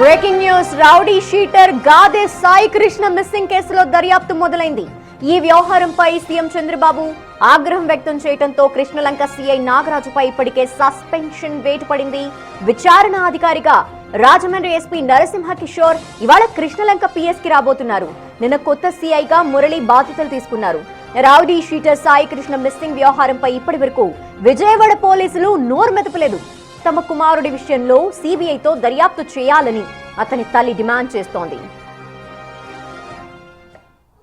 Breaking news rowdy sheeter Gade Sai Krishna missing కేసులో దర్యాప్తు మొదలైంది. ఈ వ్యవహారంపై సీఎం చంద్రబాబు ఆగ్రహం వ్యక్తం చేయడంతో కృష్ణలంక సీఐ నాగరాజుపై ఇప్పటికే సస్పెన్షన్ వేటు పడింది. విచారణ అధికారిగా రాజమండ్రి ఎస్పీ నరసింహ కిషోర్ ఇవాళ కృష్ణలంక పిఎస్ కి రాబోతున్నారు. నిన్న కొత్త సీఐగా మురళి బాధ్యతలు తీసుకున్నారు. Rowdy sheeter Sai Krishna missing వ్యవహారంపై ఇప్పటి వరకు విజయవాడ పోలీసులు నోరు మెదపలేదు. తమ కుమారుడి విషయంలో సిబిఐతో దర్యాప్తు చేయాలని అతని తల్లి డిమాండ్ చేస్తోంది.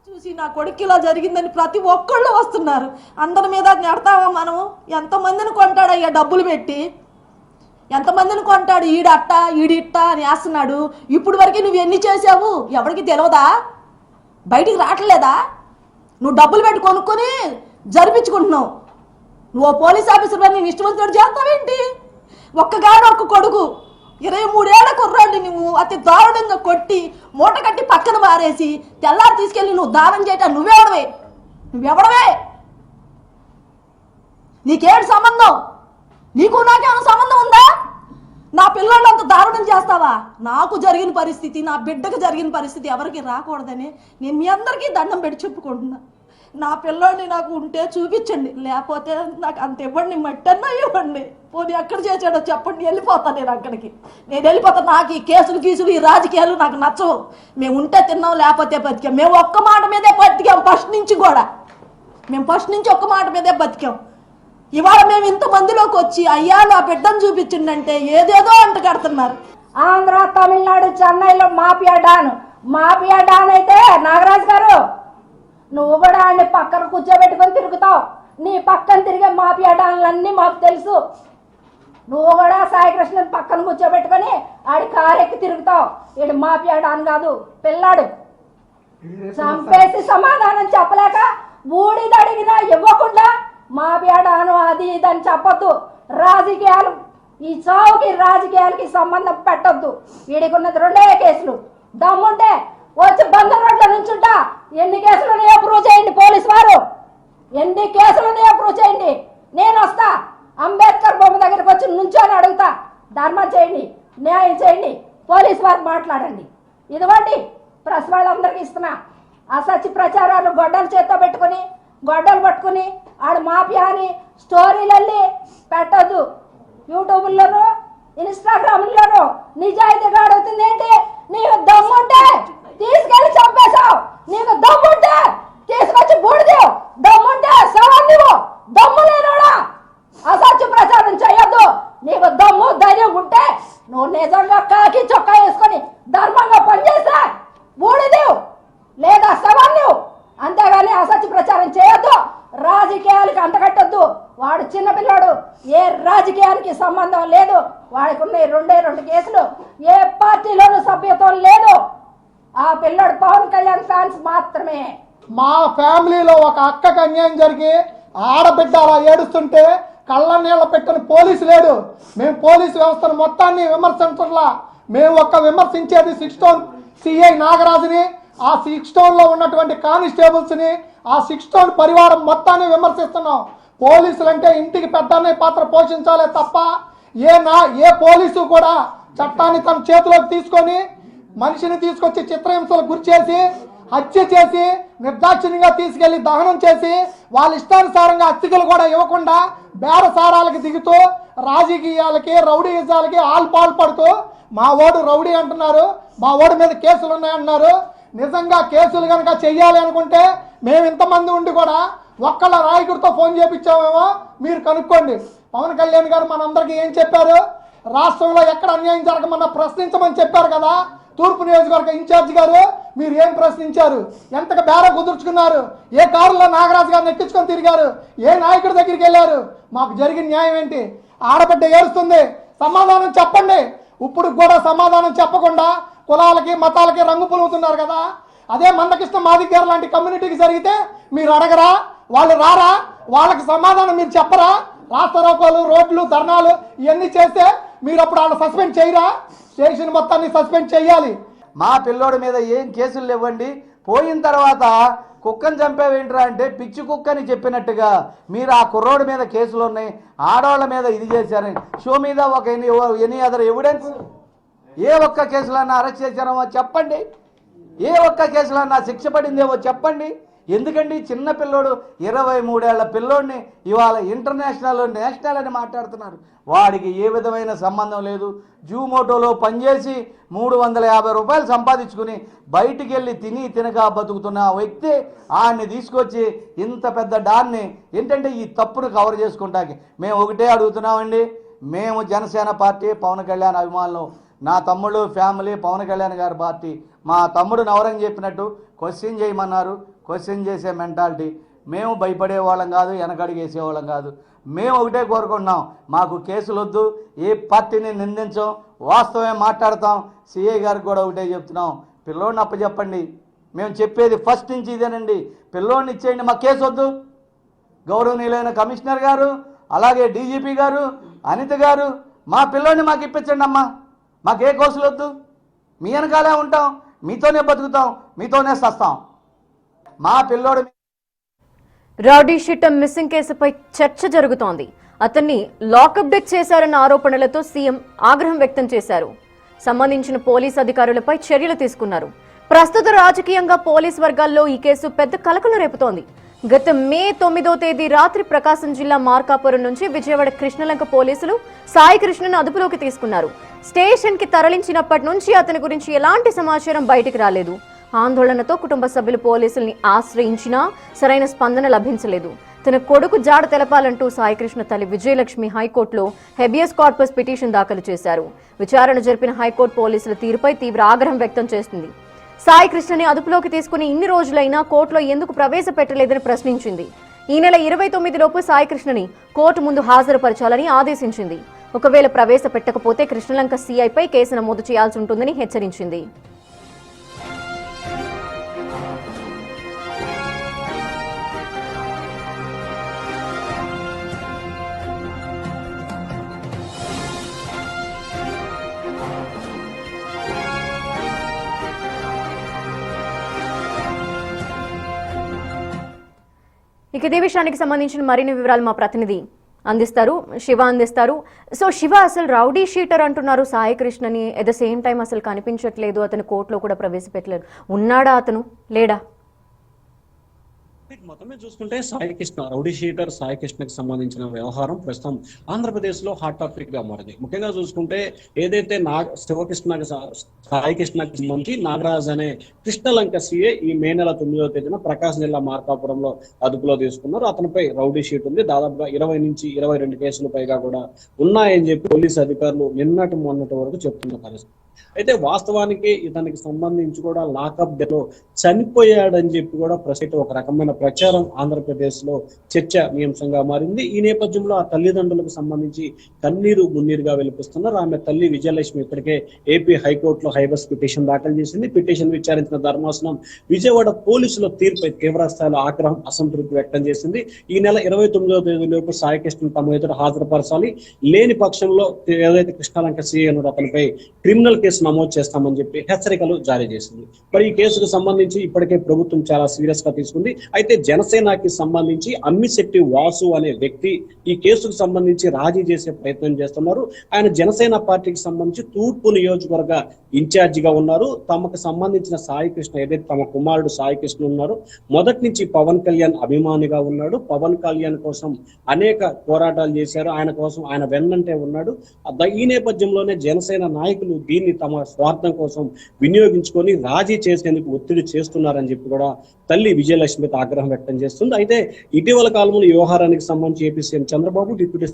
చూసి నా కొడుకు ఇలా జరిగిందని ప్రతి ఒక్కళ్ళు వస్తున్నారు. అందరి మీద నెడతావా మనం? ఎంతమందిని కొంటాడయ్యా డబ్బులు పెట్టి? ఎంతమందిని కొంటాడు? ఈడట్ట ఈడిట్ట అని వేస్తున్నాడు. ఇప్పుడు వరకు నువ్వు ఎన్ని చేసావు ఎవరికి తెలియదా? బయటికి రావట్లేదా? నువ్వు డబ్బులు పెట్టి కొనుక్కొని జరిపించుకుంటున్నావు. నువ్వు పోలీస్ ఆఫీసర్ నేను ఇష్టవంతుడు చేస్తావేంటి? ఒక్కగానో ఒక్క కొడుకు 23 ఏళ్ల కుర్రాడిని నువ్వు అతి దారుణంగా కొట్టి మూట కట్టి పక్కన మారేసి తెల్లారి తీసుకెళ్ళి నువ్వు దానం చేయటం నువ్వెవడవే? నీకేడు సంబంధం? నీకు నాకేమైనా సంబంధం ఉందా? నా పిల్లలు అంత దారుణం చేస్తావా? నాకు జరిగిన పరిస్థితి, నా బిడ్డకు జరిగిన పరిస్థితి ఎవరికి రాకూడదని నేను మీ అందరికీ దండం పెట్టి చెప్పుకుంటున్నా. నా పిల్లోడిని నాకు ఉంటే చూపించండి, లేకపోతే నాకు అంత ఇవ్వండి, మట్టన్నా ఇవ్వండి. పోనీ ఎక్కడ చేసాడో చెప్పండి, వెళ్ళిపోతాను నేను అక్కడికి. నేను వెళ్ళిపోతాను. నాకు ఈ కేసులు గీసులు ఈ రాజకీయాలు నాకు నచ్చవు. మేము ఉంటే తిన్నాం, లేకపోతే బతికాం. మేము ఒక్క మాట మీదే బతికాం ఫస్ట్ నుంచి కూడా. మేము ఫస్ట్ నుంచి ఒక్క మాట మీదే బతికాం. ఇవాళ మేము ఇంతమందిలోకి వచ్చి అయ్యా నా బిడ్డను చూపించిండంటే ఏదేదో అంట కడుతున్నారు. ఆంధ్ర, తమిళనాడు, చెన్నైలో మాఫియా డాన్ అయితే నాగరాజు గారు నువ్వు కూడా ఆడిని పక్కన కూర్చోబెట్టుకొని తిరుగుతావు. నీ పక్కన తిరిగే మాఫియా డాన్లన్నీ మాకు తెలుసు. నువ్వు కూడా సాయికృష్ణ పక్కన కూర్చోబెట్టుకొని ఆడి కారెక్కి తిరుగుతావు. ఈడు మాఫియా డాన్ కాదు, పిల్లాడు. చంపేసి సమాధానం చెప్పలేక బూడిద అడిగినా ఇవ్వకుండా మాఫియా డాను అది ఇదని చెప్పొద్దు. రాజకీయాలు, ఈ చావుకి రాజకీయాలకి సంబంధం పెట్టొద్దు. వీడికి ఉన్నది 2 కేసులు. దమ్ముంటే వచ్చి బందర్ రోడ్ల నుంచుంటా. ఎన్ని కేసులున్నాయో ప్రూవ్ చేయండి పోలీసు వారు. ఎన్ని కేసులున్నాయో ప్రూవ్ చేయండి. నేను వస్తా. అంబేద్కర్ బొమ్మ దగ్గరికి వచ్చి నుంచొని అడుగుతా. ధర్మం చేయండి, న్యాయం చేయండి, పోలీసు వారు మాట్లాడండి. ఇదివ్వండి ప్రెస్ వాళ్ళందరికీ ఇస్తున్నా. అసత్య ప్రచారాలు గొడ్డలు చేత్తో పెట్టుకుని గొడ్డలు పట్టుకుని ఆడు మాఫియా అని స్టోరీలల్లి పెట్టద్దు. యూట్యూబ్లోను ఇన్స్టాగ్రామ్లోను నిజాయితీగా అడుగుతుంది ఏంటి? నీకు దమ్ముంటే తీసుకెళ్లి చంపేశావు. నీకు దమ్ముంటే తీసుకొచ్చి బూడిదేవు. దమ్ముంటే సవాళ్ళు. దమ్ము లేనోడా అసత్య ప్రచారం చేయొద్దు. నీకు దమ్ము ధైర్యం ఉంటే నువ్వు నిజంగా కాకి చొక్కా వేసుకొని ధర్మంగా పనిచేస్తా బూడిదేవు లేదా సవాళ్ళు. అంతేగాని అసత్య ప్రచారం చేయొద్దు. రాజకీయాలకు అంటగట్టొద్దు. వాడు చిన్నపిల్లాడు, ఏ రాజకీయానికి సంబంధం లేదు. వాడికి ఉన్న 2 కేసులు, ఏ పార్టీలోనూ సభ్యత్వం లేదు. ఆ పిల్లాడు పవన్ కళ్యాణ్ ఫ్యాన్స్ మాత్రమే. మా ఫ్యామిలీలో ఒక అక్కకి అన్యాయం జరిగి ఆడబిడ్డ అలా ఏడుస్తుంటే కళ్ళ నీళ్ళ పెట్టిన పోలీసు లేడు. మేము పోలీసు వ్యవస్థను మొత్తాన్ని విమర్శించట్లా. మేము విమర్శించేది 6 టౌన్ సిఐ నాగరాజుని, ఆ 6 టౌన్లో ఉన్నటువంటి కానిస్టేబుల్స్ని, ఆ 6 టౌన్ పరివారం మొత్తాన్ని విమర్శిస్తున్నాం. పోలీసులు అంటే ఇంటికి పెద్దనే పాత్ర పోషించాలే తప్ప ఏ పోలీసు కూడా చట్టాన్ని తన చేతిలోకి తీసుకొని మనిషిని తీసుకొచ్చి చిత్రహింసలకు గురి చేసి హత్య చేసి నిర్దాక్షిణ్యంగా తీసుకెళ్లి దహనం చేసి వాళ్ళ ఇష్టానుసారంగా అతిథులు కూడా ఇవ్వకుండా బేరసారాలకి దిగుతూ రాజకీయాలకి రౌడీయిజాలకి పాల్పడుతూ మా ఓడు రౌడీ అంటున్నారు, మా ఓడి మీద కేసులు ఉన్నాయంటున్నారు. నిజంగా కేసులు కనుక చెయ్యాలి అనుకుంటే మేము ఇంతమంది ఉండి కూడా ఒక్కళ్ళ నాయకుడితో ఫోన్ చేయించామేమో మీరు కనుక్కోండి. పవన్ కళ్యాణ్ గారు మనందరికీ ఏం చెప్పారు? రాష్ట్రంలో ఎక్కడ అన్యాయం జరగమన్నా ప్రశ్నించమని చెప్పారు కదా. తూర్పు నియోజకవర్గ ఇన్ఛార్జ్ గారు మీరు ఏం ప్రశ్నించారు? ఎంతగా బేర కుదుర్చుకున్నారు? ఏ కారులో నాగరాజు గారిని ఎక్కించుకొని తిరిగారు? ఏ నాయకుడి దగ్గరికి వెళ్ళారు? మాకు జరిగిన న్యాయం ఏంటి? ఆడబిడ్డ ఏడుస్తుంది, సమాధానం చెప్పండి. ఇప్పుడు కూడా సమాధానం చెప్పకుండా కులాలకి మతాలకి రంగు పులుగుతున్నారు కదా. అదే మందకృష్ణ మాదిగ గారు లాంటి కమ్యూనిటీకి జరిగితే మీరు అడగరా? వాళ్ళు రారా? వాళ్ళకి సమాధానం మీరు చెప్పరా? రాస్తారోకోలు, రోడ్లు, ధర్నాలు ఇవన్నీ చేస్తే మీరు అప్పుడు వాళ్ళు సస్పెండ్ చేయరా? స్టేషన్ మొత్తాన్ని సస్పెండ్ చేయాలి. మా పిల్లోడి మీద ఏం కేసులు లేవండి. పోయిన తర్వాత కుక్కను చంపేవేంట్రా అంటే పిచ్చి కుక్కని చెప్పినట్టుగా మీరు ఆ కుర్రోడి మీద కేసులు ఉన్నాయి, ఆడవాళ్ళ మీద ఇది చేశారని షో మీద ఒక ఎనీ అదర్ ఎవిడెన్స్ ఏ ఒక్క కేసులన్నా అరెస్ట్ చేశారో చెప్పండి, ఏ ఒక్క కేసులన్నా శిక్ష పడిందేమో చెప్పండి. ఎందుకండి చిన్న పిల్లోడు 23 ఏళ్ల పిల్లోడిని ఇవాళ ఇంటర్నేషనల్ నేషనల్ అని మాట్లాడుతున్నారు. వాడికి ఏ విధమైన సంబంధం లేదు. జూమోటోలో పనిచేసి 350 రూపాయలు సంపాదించుకుని బయటికి వెళ్ళి తినక బతుకుతున్న వ్యక్తి ఆయన్ని తీసుకొచ్చి ఇంత పెద్ద డాన్ని ఏంటంటే ఈ తప్పును కవర్ చేసుకుంటాకి మేము ఒకటే అడుగుతున్నామండి. మేము జనసేన పార్టీ పవన్ కళ్యాణ్ అభిమానులు, నా తమ్ముడు ఫ్యామిలీ పవన్ కళ్యాణ్ గారి పార్టీ. మా తమ్ముడు నవరంగ్ చెప్పినట్టు క్వశ్చన్ చేయమన్నారు, క్వశ్చన్ చేసే మెంటాలిటీ. మేము భయపడే వాళ్ళం కాదు, వెనకడుగు వేసేవాళ్ళం కాదు. మేము ఒకటే కోరుకుంటున్నాం, మాకు కేసులు వద్దు, ఏ పార్టీని నిందించాం, వాస్తవమే మాట్లాడతాం. సిఐ గారికి కూడా ఒకటే చెప్తున్నాం, పిల్లోడిని అప్పచెప్పండి. మేము చెప్పేది ఫస్ట్ నుంచి ఇదేనండి, పిల్లోడిని ఇచ్చేయండి, మాకు కేసు వద్దు. గౌరవనీయులైన కమిషనర్ గారు, అలాగే డీజీపీ గారు, అనిత గారు, మా పిల్లోడిని మాకు ఇప్పించండి అమ్మా, మాకే కోసులు వద్దు. మీ వెనకాలే ఉంటాం, మీతోనే బతుకుతాం, మీతోనే సస్తాం. మా పిల్లోడు రౌడీ షీటర్ మిస్సింగ్ కేసుపై చర్చ జరుగుతోంది. అతన్ని లాకప్ డెత్ చేశారన్న ఆరోపణలతో సీఎం ఆగ్రహం వ్యక్తం చేశారు. సంబంధించిన పోలీస్ అధికారులపై చర్యలు తీసుకున్నారు. ప్రస్తుత రాజకీయంగా పోలీస్ వర్గాల్లో ఈ కేసు పెద్ద కలకలం రేపుతోంది. గత మే 9వ తేదీ రాత్రి ప్రకాశం జిల్లా మార్కాపురం నుంచి విజయవాడ కృష్ణలంక పోలీసులు సాయి కృష్ణను అదుపులోకి తీసుకున్నారు. స్టేషన్ కి తరలించినప్పటి నుంచి అతని గురించి ఎలాంటి సమాచారం బయటికి రాలేదు. ఆందోళనతో కుటుంబ సభ్యులు పోలీసుల్ని ఆశ్రయించినా సరైన స్పందన లభించలేదు. తన కొడుకు జాడ తెలపాలంటూ సాయికృష్ణ తల్లి విజయలక్ష్మి హైకోర్టులో హెబియస్ కార్పస్ పిటిషన్ దాఖలు చేశారు. విచారణ జరిపిన హైకోర్టు పోలీసుల తీరుపై తీవ్ర ఆగ్రహం వ్యక్తం చేసింది. సాయికృష్ణని అదుపులోకి తీసుకుని ఇన్ని రోజులైనా కోర్టులో ఎందుకు ప్రవేశపెట్టలేదని ప్రశ్నించింది. ఈ నెల 29 లోపు సాయికృష్ణని కోర్టు ముందు హాజరుపరచాలని ఆదేశించింది. ఒకవేళ ప్రవేశపెట్టకపోతే కృష్ణలంక సీఐపై కేసు నమోదు చేయాల్సి ఉంటుందని హెచ్చరించింది. ఇక ఇదే విషయానికి సంబంధించిన మరిన్ని వివరాలు మా ప్రతినిధి శివ అందిస్తారు. సో శివ, అసలు రౌడీ షీటర్ అంటున్నారు సాయికృష్ణని, ఎట్ ద సేమ్ టైం అసలు కనిపించట్లేదు, అతను కోర్టులో కూడా ప్రవేశపెట్టలేదు. ఉన్నాడా అతను, లేడా? మొత్తమే చూసుకుంటే సాయికృష్ణ రౌడీ షీటర్ సాయికృష్ణకి సంబంధించిన వ్యవహారం ప్రస్తుతం ఆంధ్రప్రదేశ్ లో హాట్ టాపిక్ గా మారింది. ముఖ్యంగా చూసుకుంటే ఏదైతే సాయికృష్ణకి సంబంధించి నాగరాజ్ అనే కృష్ణలంక సీఏ ఈ మే నెల 9వ తేదీన ప్రకాశం జిల్లా మార్కాపురంలో అదుపులో తీసుకున్నారు. అతనిపై రౌడీ షీట్ ఉంది. దాదాపుగా 20 నుంచి 22 కేసులు పైగా కూడా ఉన్నాయని చెప్పి పోలీసు అధికారులు మొన్నటి వరకు చెప్తున్న పరిస్థితి. అయితే వాస్తవానికి ఇతనికి సంబంధించి కూడా లాకప్ డెలో చనిపోయాడని చెప్పి కూడా ప్రస్తుతం ఒక రకమైన ప్రచారం ఆంధ్రప్రదేశ్ లో చర్చనీయాంశంగా మారింది. ఈ నేపథ్యంలో ఆ తల్లిదండ్రులకు సంబంధించి కన్నీరు మున్నీరుగా వెలిపిస్తున్నారు. ఆమె తల్లి విజయలక్ష్మి ఇప్పటికే ఏపీ హైకోర్టులో హైబస్ పిటిషన్ దాఖలు చేసింది. పిటిషన్ విచారించిన ధర్మాసనం విజయవాడ పోలీసుల తీర్పై తీవ్ర స్థాయిలో ఆగ్రహం, అసంతృప్తి వ్యక్తం చేసింది. ఈ నెల 29వ తేదీలోపు సాయికృష్ణ తమ ఎదుట హాజరుపరచాలి, లేని పక్షంలో ఏదైతే కృష్ణలంక సీఏ అతనిపై క్రిమినల్ కేసు నమోదు చేస్తామని చెప్పి హెచ్చరికలు జారీ చేసింది. మరి ఈ కేసుకు సంబంధించి ఇప్పటికే ప్రభుత్వం చాలా సీరియస్ గా తీసుకుంది. అయితే జనసేనకి సంబంధించి అమ్మిశెట్టి వాసు అనే వ్యక్తి ఈ కేసుకు సంబంధించి రాజీ చేసే ప్రయత్నం చేస్తున్నారు. ఆయన జనసేన పార్టీకి సంబంధించి తూర్పు నియోజకవర్గ ఇన్ఛార్జిగా ఉన్నారు. తమకు సంబంధించిన సాయికృష్ణ ఏదైతే తమ కుమారుడు సాయికృష్ణ ఉన్నారు, మొదటి నుంచి పవన్ కళ్యాణ్ అభిమానిగా ఉన్నాడు. పవన్ కళ్యాణ్ కోసం అనేక పోరాటాలు చేశారు, ఆయన కోసం ఆయన వెన్నంటే ఉన్నాడు. ఈ నేపథ్యంలోనే జనసేన నాయకులు దీన్ని తమ స్వార్థం కోసం వినియోగించుకొని రాజీ చేసేందుకు ఒత్తిడి చేస్తున్నారని చెప్పి కూడా తల్లి విజయలక్ష్మి ఆగ్రహం వ్యక్తం చేస్తుంది. అయితే ఇటీవల కాలంలో ఈ వ్యవహారానికి సంబంధించి AP CM Chandrababu, deputy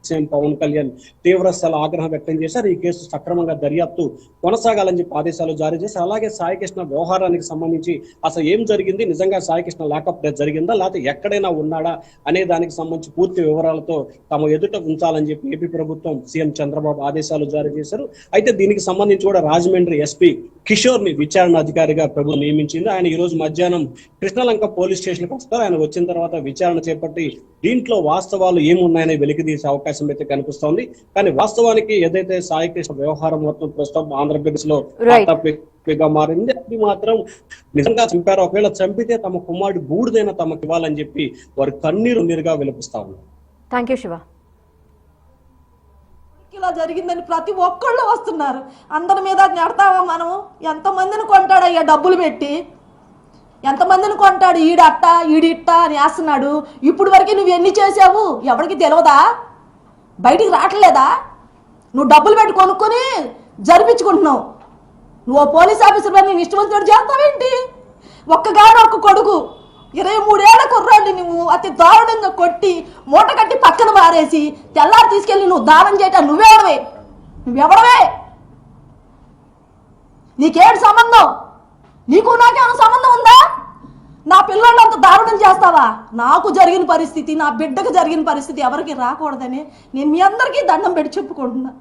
CM Pavan Kalyan తీవ్ర స్థాయిలో ఆగ్రహం వ్యక్తం చేశారు. ఈ కేసు సక్రమంగా దర్యాప్తు కొనసాగాలని చెప్పి ఆదేశాలు జారీ చేశారు. అలాగే సాయికృష్ణ వ్యవహారానికి సంబంధించి అసలు ఏం జరిగింది, నిజంగా సాయికృష్ణ లాకప్ డెత్ జరిగిందా లేకపోతే ఎక్కడైనా ఉన్నాడా అనే దానికి సంబంధించి పూర్తి వివరాలతో తమ ఎదుట ఉంచాలని చెప్పి ఏపీ ప్రభుత్వం సీఎం చంద్రబాబు ఆదేశాలు జారీ చేశారు. అయితే దీనికి సంబంధించి కూడా రాజమండ్రి ఎస్పీ కిషోర్ ని విచారణ అధికారిగా ప్రభుత్వం నియమించింది. ఆయన ఈ రోజు మధ్యాహ్నం కృష్ణలంక పోలీస్ స్టేషన్ కి వస్తారు. ఆయన వచ్చిన తర్వాత విచారణ చేపట్టి దీంట్లో వాస్తవాలు ఏమున్నాయని వెలికితీసే అవకాశం అయితే కనిపిస్తోంది. కానీ వాస్తవానికి ఏదైతే సాయికృష్ణ వ్యవహారం మొత్తం ప్రస్తుతం ఆంధ్రప్రదేశ్ లో గా మారింది, అది మాత్రం నిజంగా చంపారు. ఒకవేళ చంపితే తమ కుమారుడు బూడిదైనా తమకు ఇవ్వాలని చెప్పి వారు కన్నీరు నీరుగా విలపిస్తా ఉన్నారు. Thank you Shiva. ఇలా జరిగిందని ప్రతి ఒక్కళ్ళు వస్తున్నారు. అందరి మీద నెడతావా మనం? ఎంతమందిని కొంటాడయ్యా డబ్బులు పెట్టి? ఎంతమందిని కొంటాడు? ఈడట్ట ఈడిట్ట అని వేస్తున్నాడు. ఇప్పుడు వరకు నువ్వు ఎన్ని చేసావు ఎవరికి తెలియదా? బయటికి రావట్లేదా? నువ్వు డబ్బులు పెట్టి కొనుక్కొని జరిపించుకుంటున్నావు. నువ్వు పోలీస్ ఆఫీసర్ నేను ఇష్టవంతుడు చేస్తావేంటి? ఒక్కగాడు ఒక్క కొడుకు 23 ఏళ్ల కుర్రాడిని నువ్వు అతి దారుణంగా కొట్టి మూట కట్టి పక్కన మారేసి తెల్లారి తీసుకెళ్ళి నువ్వు దానం చేయటం నువ్వెవడవే? నీకేడు సంబంధం? నీకు నాకేమైనా సంబంధం ఉందా? నా పిల్లలు అంత దారుణం చేస్తావా? నాకు జరిగిన పరిస్థితి, నా బిడ్డకు జరిగిన పరిస్థితి ఎవరికి రాకూడదని నేను మీ అందరికీ దండం పెట్టి చెప్పుకుంటున్నా.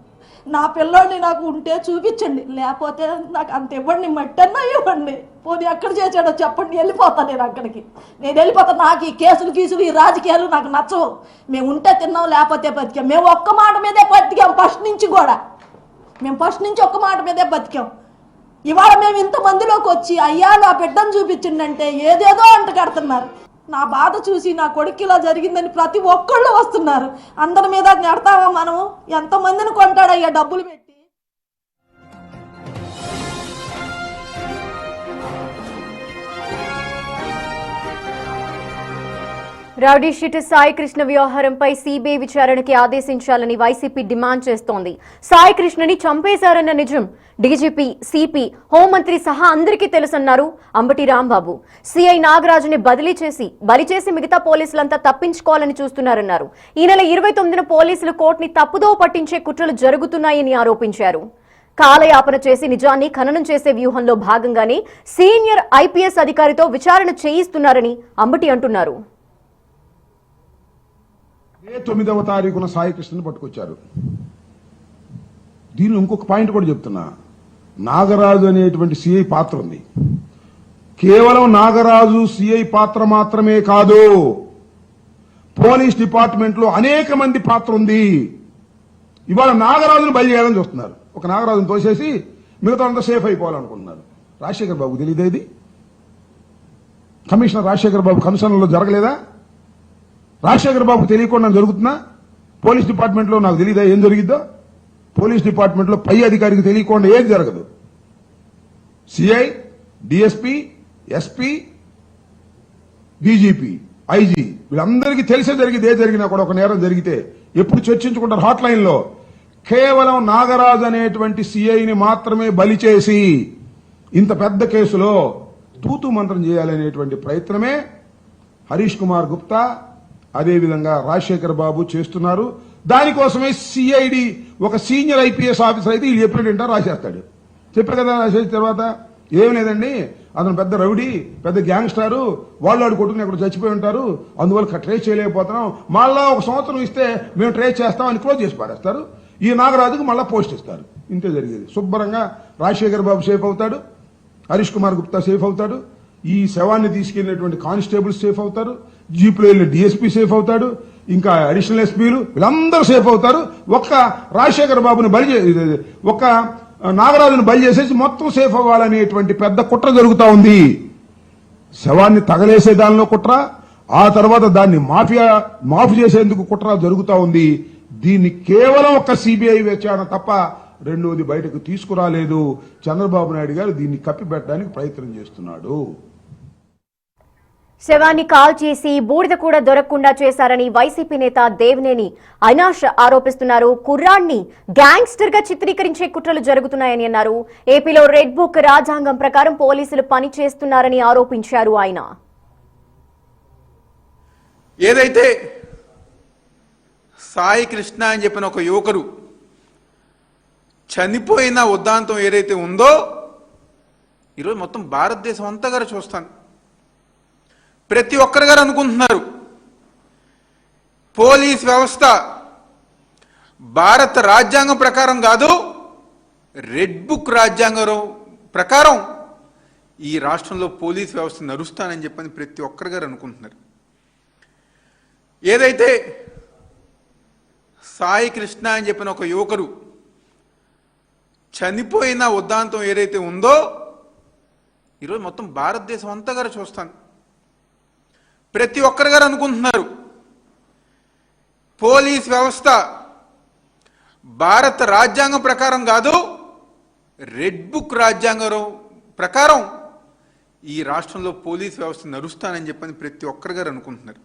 నా పిల్లోడిని నాకు ఉంటే చూపించండి, లేకపోతే నాకు అంత ఇవ్వండి, మట్టన్నా ఇవ్వండి. పోనీ ఎక్కడ చేసాడో చెప్పండి, వెళ్ళిపోతాను నేను అక్కడికి. నేను వెళ్ళిపోతాను. నాకు ఈ కేసులు ఈ రాజకీయాలు నాకు నచ్చవు. మేము ఉంటే తిన్నాం, లేకపోతే బతికాం. మేము ఒక్క మాట మీదే బతికాం ఫస్ట్ నుంచి కూడా. మేము ఫస్ట్ నుంచి ఒక్క మాట మీదే బతికాం. ఇవాళ మేము ఇంతమందిలోకి వచ్చి అయ్యా నా బిడ్డను చూపించిండంటే ఏదేదో అంట కడుతున్నారు. నా బాధ చూసి నా కొడుకు ఇలా జరిగిందని ప్రతి ఒక్కళ్ళు వస్తున్నారు. అందరి మీద నెడతావా మనం? ఎంతమందిని కొంటాడయ్యా డబ్బులు పెట్టి? రౌడీ షీటర్ సాయి కృష్ణ వ్యవహారంపై సిబిఐ విచారణకి ఆదేశించాలని వైసీపీ డిమాండ్ చేస్తోంది. సాయి కృష్ణని చంపేశారన్న నిజం డీజీపీ, సిపి, హోంమంత్రి సహా అందరికీ తెలుసన్నారు అంబటి రాంబాబు. సిఐ నాగరాజుని బలి చేసి మిగతా పోలీసులంతా తప్పించుకోవాలని చూస్తున్నారన్నారు. ఈ నెల 29న పోలీసులు కోర్టుని తప్పుదో పట్టించే కుట్రలు జరుగుతున్నాయని ఆరోపించారు. కాలయాపన చేసి నిజాన్ని ఖననం చేసే వ్యూహంలో భాగంగానే సీనియర్ ఐపీఎస్ అధికారితో విచారణ చేయిస్తున్నారని అంబటి అంటున్నారు. 9వ తారీఖున సాయి కృష్ణని పట్టుకొచ్చారు. దీనిలో ఇంకొక పాయింట్ కూడా చెప్తున్నా. నాగరాజు అనేటువంటి సిఐ పాత్ర ఉంది. కేవలం నాగరాజు సిఐ పాత్ర మాత్రమే కాదు, పోలీస్ డిపార్ట్మెంట్ లో అనేక మంది పాత్ర ఉంది. ఇవాళ నాగరాజును బలి చేయాలని చూస్తున్నారు. ఒక నాగరాజును తోసేసి మిగతా అంతా సేఫ్ అయిపోవాలనుకుంటున్నారు. రాజశేఖర్ బాబు తెలియదు. ఇది కమిషనర్ రాజశేఖర్ బాబు కమిషనర్లో జరగలేదా? రాజశేఖర్ బాబుకు తెలియకుండా జరుగుతున్నా? పోలీస్ డిపార్ట్మెంట్ లో నాకు తెలియదా ఏం జరిగిద్దో? పోలీస్ డిపార్ట్మెంట్ లో పై అధికారికి తెలియకుండా ఏది జరగదు. CI, DSP, SP, DGP, IG వీళ్ళందరికీ తెలిసే జరిగింది. ఏ జరిగినా కూడా ఒక నేరం జరిగితే ఎప్పుడు చర్చించుకుంటారు హాట్ లైన్ లో. కేవలం నాగరాజు అనేటువంటి సిఐని మాత్రమే బలి చేసి ఇంత పెద్ద కేసులో తూతు మంత్రం చేయాలనేటువంటి ప్రయత్నమే హరీష్ కుమార్ గుప్తా అదేవిధంగా రాజశేఖర్ బాబు చేస్తున్నారు. దానికోసమే సిఐడి ఒక సీనియర్ ఐపీఎస్ ఆఫీసర్ అయితే వీళ్ళు చెప్పినట్టు రాసేస్తాడు. చెప్పారు కదా, రాసేసిన తర్వాత ఏం లేదండి అతను పెద్ద రౌడీ, పెద్ద గ్యాంగ్స్టారు, వాళ్ళు కొట్టుకుని ఎక్కడ చచ్చిపోయి ఉంటారు, అందువల్ల ట్రేస్ చేయలేకపోతున్నాం, మళ్ళా 1 సంవత్సరం ఇస్తే మేము ట్రేస్ చేస్తాం అని క్లోజ్ చేసి పారేస్తారు. ఈ నాగరాజుకు మళ్ళా పోస్ట్ ఇస్తారు. ఇంతే జరిగేది. శుభ్రంగా రాజశేఖర్ బాబు సేఫ్ అవుతాడు, హరీష్ కుమార్ గుప్తా సేఫ్ అవుతాడు, ఈ శవాన్ని తీసుకెళ్లినటువంటి కానిస్టేబుల్స్ సేఫ్ అవుతారు, జీపులో వెళ్ళిన డిఎస్పీ సేఫ్ అవుతాడు, ఇంకా అడిషనల్ ఎస్పీలు వీళ్ళందరూ సేఫ్ అవుతారు. ఒక్క రాజశేఖర్ బాబుని ఒక్క నాగరాజును బలి చేసేసి మొత్తం సేఫ్ అవ్వాలనేటువంటి పెద్ద కుట్ర జరుగుతా ఉంది. శవాన్ని తగలేసే దానిలో కుట్ర, ఆ తర్వాత దాన్ని మాఫీ చేసేందుకు కుట్ర జరుగుతా ఉంది. దీన్ని కేవలం ఒక సిబిఐ విచారణ తప్ప రెండోది బయటకు తీసుకురాలేదు. చంద్రబాబు నాయుడు గారు దీన్ని కప్పిపెట్టడానికి ప్రయత్నం చేస్తున్నాడు. శవాన్ని కాల్ చేసి బూడిద కూడా దొరకకుండా చేశారని వైసీపీ నేత దేవినేని అవినాష్ ఆరోపిస్తున్నారు. కుర్రాన్ని గ్యాంగ్స్టర్ గా చిత్రీకరించే కుట్రలు జరుగుతున్నాయని అన్నారు. ఏపీలో రెడ్ బుక్ రాజ్యాంగం ప్రకారం పోలీసులు పని చేస్తున్నారని ఆరోపించారు ఆయన. ఏదైతే సాయి కృష్ణ అని చెప్పిన ఒక యువకుడు చనిపోయిన ఉద్దాంతం ఏదైతే ఉందో ఈరోజు మొత్తం భారతదేశం అంతా గారు చూస్తాను. ప్రతి ఒక్కరు గారు అనుకుంటున్నారు పోలీస్ వ్యవస్థ భారత రాజ్యాంగం ప్రకారం కాదు, రెడ్ బుక్ రాజ్యాంగం ప్రకారం ఈ రాష్ట్రంలో పోలీస్ వ్యవస్థ నడుస్తానని చెప్పని ప్రతి ఒక్కరు గారు అనుకుంటున్నారు. ఏదైతే సాయి కృష్ణ అని చెప్పిన ఒక యువకుడు చనిపోయిన ఉద్దాంతం ఏదైతే ఉందో ఈరోజు మొత్తం భారతదేశం అంతా గారు చూస్తాను. ప్రతి ఒక్కరు గారు అనుకుంటున్నారు పోలీస్ వ్యవస్థ భారత రాజ్యాంగం ప్రకారం కాదు, రెడ్ బుక్ రాజ్యాంగం ప్రకారం ఈ రాష్ట్రంలో పోలీస్ వ్యవస్థ నడుస్తానని చెప్పని ప్రతి ఒక్కరు గారు అనుకుంటున్నారు.